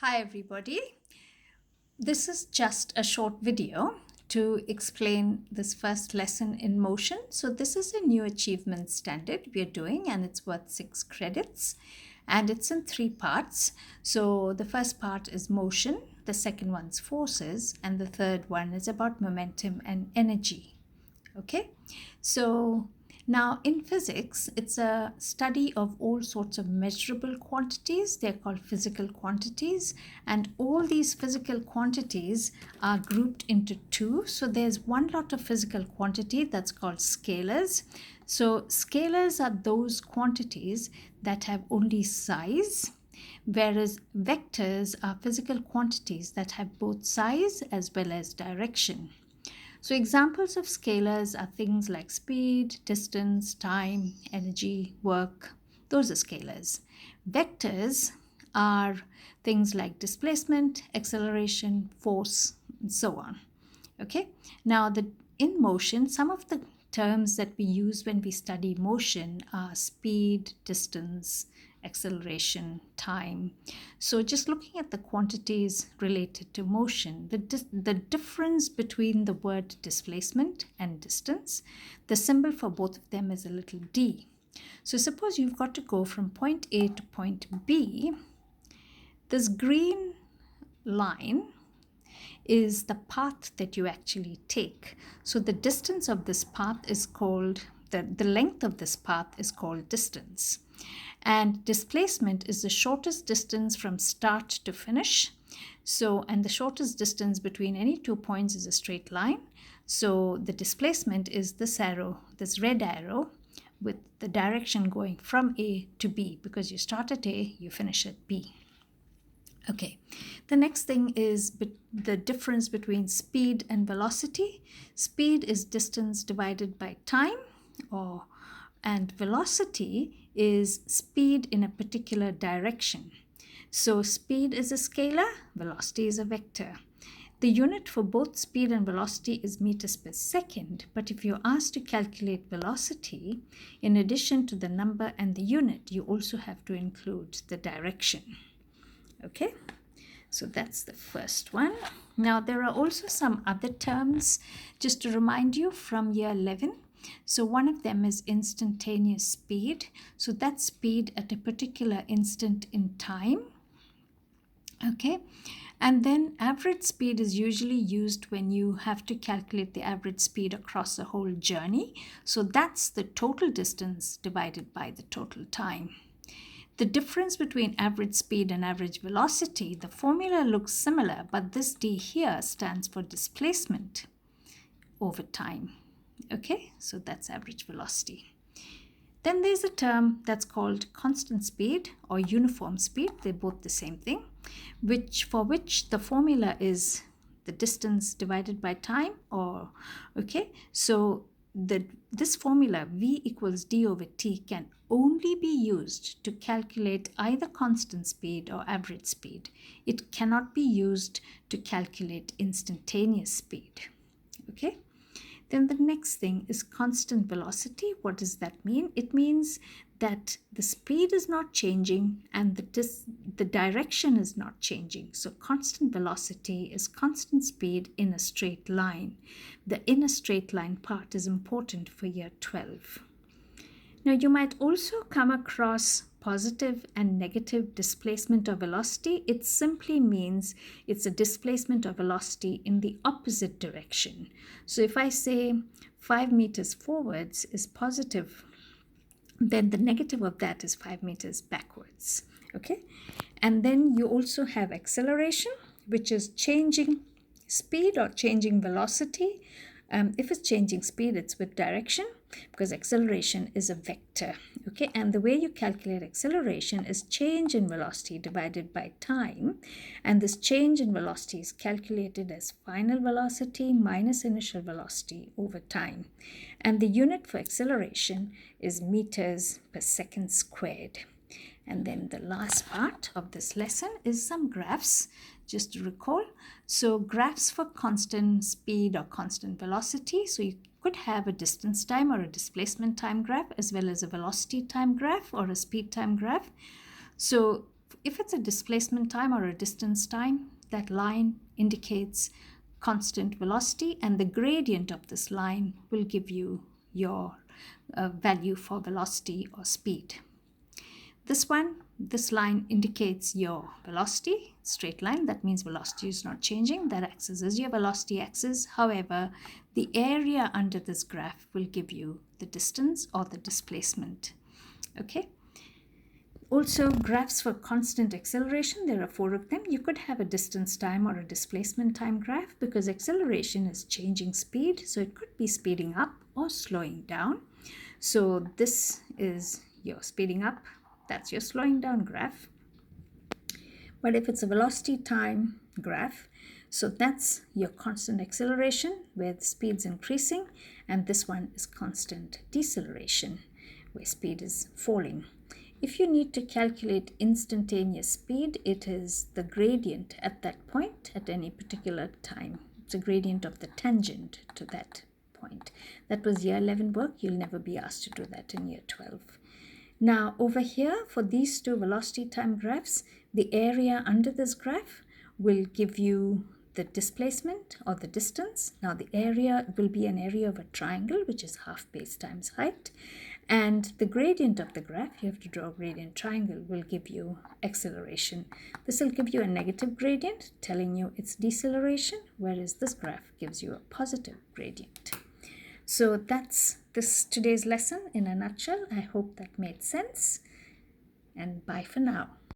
Hi everybody. This is just a short video to explain this first lesson in motion. So this is a new achievement standard we are doing and it's worth 6 credits and it's in 3 parts. So the first part is motion, the second one's forces, and the third one is about momentum and energy. Okay, so now in physics, it's a study of all sorts of measurable quantities. They're called physical quantities, and all these physical quantities are grouped into two. So there's one lot of physical quantity that's called scalars. So scalars are those quantities that have only size, whereas vectors are physical quantities that have both size as well as direction. So examples of scalars are things like speed, distance, time, energy, work. Those are scalars. Vectors are things like displacement, acceleration, force, and so on. Okay. Now, in motion, some of the terms that we use when we study motion are speed, distance, acceleration, time. So just looking at the quantities related to motion, the difference between the word displacement and distance, the symbol for both of them is a little d. So suppose you've got to go from point A to point B. This green line is the path that you actually take. So the distance of this path is called, the length of this path is called distance. And displacement is the shortest distance from start to finish. So, and the shortest distance between any 2 points is a straight line. So the displacement is this arrow, this red arrow, with the direction going from A to B, because you start at A, you finish at B. Okay, the next thing is the difference between speed and velocity. Speed is distance divided by time, and velocity is speed in a particular direction. So speed is a scalar, velocity is a vector. The unit for both speed and velocity is meters per second, but if you're asked to calculate velocity, in addition to the number and the unit, you also have to include the direction. Okay, so that's the first one. Now there are also some other terms, just to remind you, from year 11. So one of them is instantaneous speed. So that's speed at a particular instant in time. Okay, and then average speed is usually used when you have to calculate the average speed across a whole journey. So that's the total distance divided by the total time. The difference between average speed and average velocity, the formula looks similar, but this D here stands for displacement over time. Okay, so that's average velocity. Then there's a term that's called constant speed or uniform speed. They're both the same thing, for which the formula is the distance divided by time, so this formula V equals D over T can only be used to calculate either constant speed or average speed. It cannot be used to calculate instantaneous speed. Okay. Then the next thing is constant velocity. What does that mean? It means that the speed is not changing and the direction is not changing. So constant velocity is constant speed in a straight line. The in a straight line part is important for year 12. Now you might also come across positive and negative displacement of velocity. It simply means it's a displacement of velocity in the opposite direction. So if I say 5 meters forwards is positive, then the negative of that is 5 meters backwards. Okay, and then you also have acceleration, which is changing speed or changing velocity. If it's changing speed, it's with direction, because acceleration is a vector. Okay, and the way you calculate acceleration is change in velocity divided by time, and this change in velocity is calculated as final velocity minus initial velocity over time, and the unit for acceleration is meters per second squared. And then the last part of this lesson is some graphs, just to recall. So graphs for constant speed or constant velocity. So you could have a distance time or a displacement time graph, as well as a velocity time graph or a speed time graph. So if it's a displacement time or a distance time, that line indicates constant velocity, and the gradient of this line will give you your value for velocity or speed. This line indicates your velocity, straight line. That means velocity is not changing. That axis is your velocity axis. However, the area under this graph will give you the distance or the displacement. Okay. Also, graphs for constant acceleration, there are 4 of them. You could have a distance time or a displacement time graph because acceleration is changing speed. So it could be speeding up or slowing down. So this is your speeding up. That's your slowing down graph. But if it's a velocity time graph, so that's your constant acceleration where the speed's increasing, and this one is constant deceleration where speed is falling. If you need to calculate instantaneous speed, it is the gradient at that point at any particular time. It's a gradient of the tangent to that point. That was year 11 work. You'll never be asked to do that in year 12. Now over here for these two velocity time graphs, the area under this graph will give you the displacement or the distance. Now the area will be an area of a triangle, which is half base times height. And the gradient of the graph, you have to draw a gradient triangle, will give you acceleration. This will give you a negative gradient telling you it's deceleration, whereas this graph gives you a positive gradient. So that's today's lesson in a nutshell. I hope that made sense, and bye for now.